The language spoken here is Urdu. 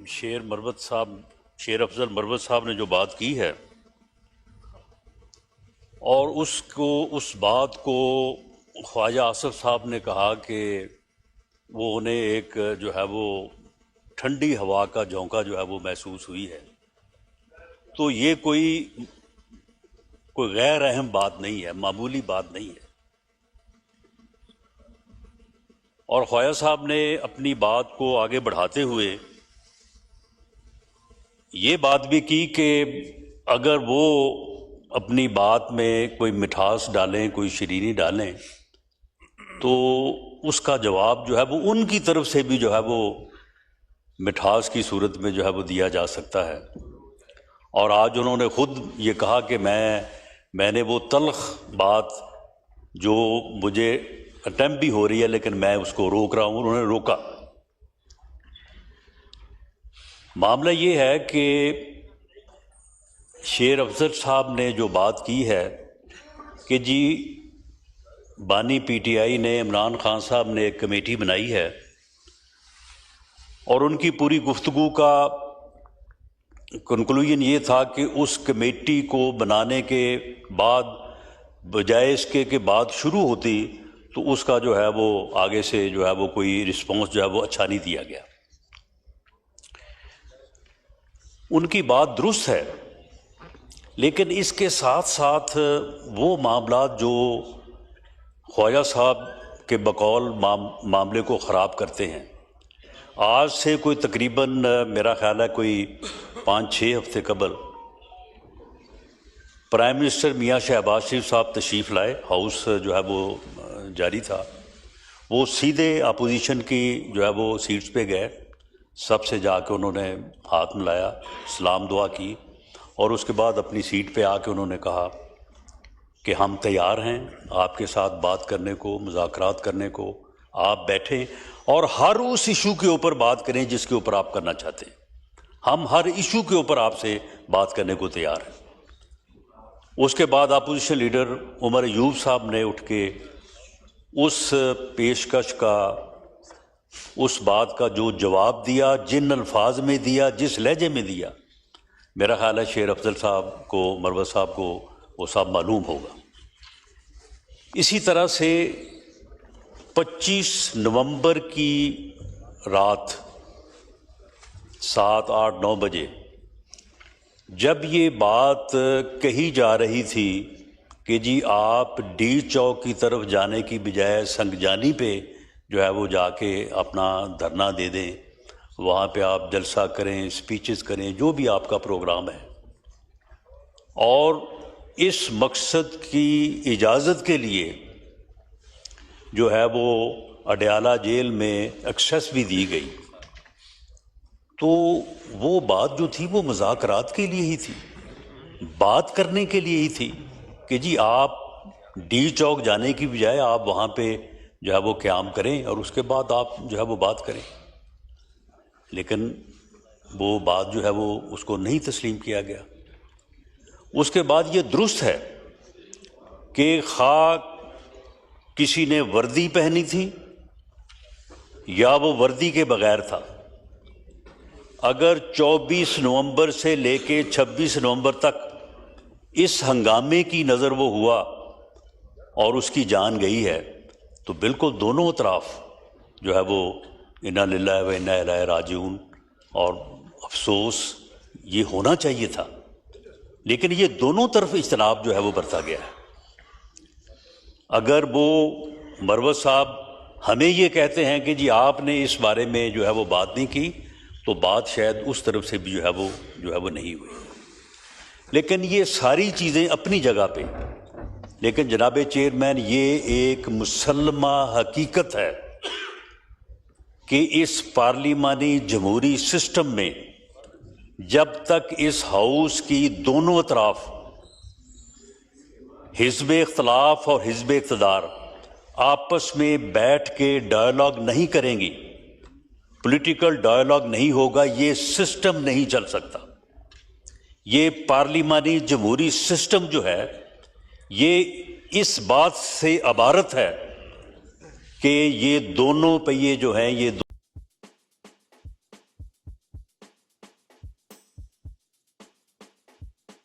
شیر افضل مروت صاحب نے جو بات کی ہے اور اس بات کو خواجہ آصف صاحب نے کہا کہ وہ انہیں ایک جو ہے وہ ٹھنڈی ہوا کا جھونکا جو ہے وہ محسوس ہوئی ہے، تو یہ کوئی غیر اہم بات نہیں ہے، معمولی بات نہیں ہے۔ اور خواجہ صاحب نے اپنی بات کو آگے بڑھاتے ہوئے یہ بات بھی کی کہ اگر وہ اپنی بات میں کوئی مٹھاس ڈالیں، کوئی شیرینی ڈالیں، تو اس کا جواب جو ہے وہ ان کی طرف سے بھی جو ہے وہ مٹھاس کی صورت میں جو ہے وہ دیا جا سکتا ہے۔ اور آج انہوں نے خود یہ کہا کہ میں نے وہ تلخ بات جو مجھے اٹیمپٹ بھی ہو رہی ہے لیکن میں اس کو روک رہا ہوں، انہوں نے روکا۔ معاملہ یہ ہے کہ شیر افضل صاحب نے جو بات کی ہے کہ جی بانی پی ٹی آئی نے عمران خان صاحب نے ایک کمیٹی بنائی ہے اور ان کی پوری گفتگو کا کنکلوژن یہ تھا کہ اس کمیٹی کو بنانے کے بعد بجائے اس کے بعد شروع ہوتی تو اس کا جو ہے وہ آگے سے جو ہے وہ کوئی رسپانس جو ہے وہ اچھا نہیں دیا گیا۔ ان کی بات درست ہے، لیکن اس کے ساتھ ساتھ وہ معاملات جو خواجہ صاحب کے بقول معاملے کو خراب کرتے ہیں، آج سے کوئی تقریباً میرا خیال ہے کوئی 5-6 ہفتے قبل پرائم منسٹر میاں شہباز شریف صاحب تشریف لائے، ہاؤس جو ہے وہ جاری تھا، وہ سیدھے اپوزیشن کی جو ہے وہ سیٹس پہ گئے، سب سے جا کے انہوں نے ہاتھ ملایا، سلام دعا کی، اور اس کے بعد اپنی سیٹ پہ آ کے انہوں نے کہا کہ ہم تیار ہیں آپ کے ساتھ بات کرنے کو، مذاکرات کرنے کو، آپ بیٹھیں اور ہر اس ایشو کے اوپر بات کریں جس کے اوپر آپ کرنا چاہتے ہیں، ہم ہر ایشو کے اوپر آپ سے بات کرنے کو تیار ہیں۔ اس کے بعد اپوزیشن لیڈر عمر ایوب صاحب نے اٹھ کے اس پیشکش کا، اس بات کا جو جواب دیا، جن الفاظ میں دیا، جس لہجے میں دیا، میرا خیال ہے شیر افضل صاحب کو، مروت صاحب کو وہ سب معلوم ہوگا۔ اسی طرح سے 25 نومبر کی رات 7, 8, 9 بجے جب یہ بات کہی جا رہی تھی کہ جی آپ ڈی چوک کی طرف جانے کی بجائے سنگجانی پہ جو ہے وہ جا کے اپنا دھرنا دے دیں، وہاں پہ آپ جلسہ کریں، سپیچز کریں، جو بھی آپ کا پروگرام ہے، اور اس مقصد کی اجازت کے لیے جو ہے وہ اڈیالہ جیل میں ایکسیس بھی دی گئی، تو وہ بات جو تھی وہ مذاکرات کے لیے ہی تھی، بات کرنے کے لیے ہی تھی کہ جی آپ ڈی چوک جانے کی بجائے آپ وہاں پہ جو ہے وہ قیام کریں اور اس کے بعد آپ جو ہے وہ بات کریں۔ لیکن وہ بات جو ہے وہ اس کو نہیں تسلیم کیا گیا۔ اس کے بعد یہ درست ہے کہ خواہ کسی نے وردی پہنی تھی یا وہ وردی کے بغیر تھا، اگر 24 نومبر سے لے کے 26 نومبر تک اس ہنگامے کی نظر وہ ہوا اور اس کی جان گئی ہے، تو بالکل دونوں اطراف جو ہے وہ انا للہ و انا الیہ راجعون، اور افسوس یہ ہونا چاہیے تھا، لیکن یہ دونوں طرف اجتناب جو ہے وہ برتا گیا ہے۔ اگر وہ مروت صاحب ہمیں یہ کہتے ہیں کہ جی آپ نے اس بارے میں جو ہے وہ بات نہیں کی، تو بات شاید اس طرف سے بھی جو ہے وہ نہیں ہوئی۔ لیکن یہ ساری چیزیں اپنی جگہ پہ، لیکن جناب چیئرمین یہ ایک مسلمہ حقیقت ہے کہ اس پارلیمانی جمہوری سسٹم میں جب تک اس ہاؤس کی دونوں اطراف، حزب اختلاف اور حزب اقتدار، آپس میں بیٹھ کے ڈائیلاگ نہیں کریں گی، پولیٹیکل ڈائیلاگ نہیں ہوگا، یہ سسٹم نہیں چل سکتا۔ یہ پارلیمانی جمہوری سسٹم جو ہے یہ اس بات سے عبارت ہے کہ یہ دونوں پہیے جو ہیں یہ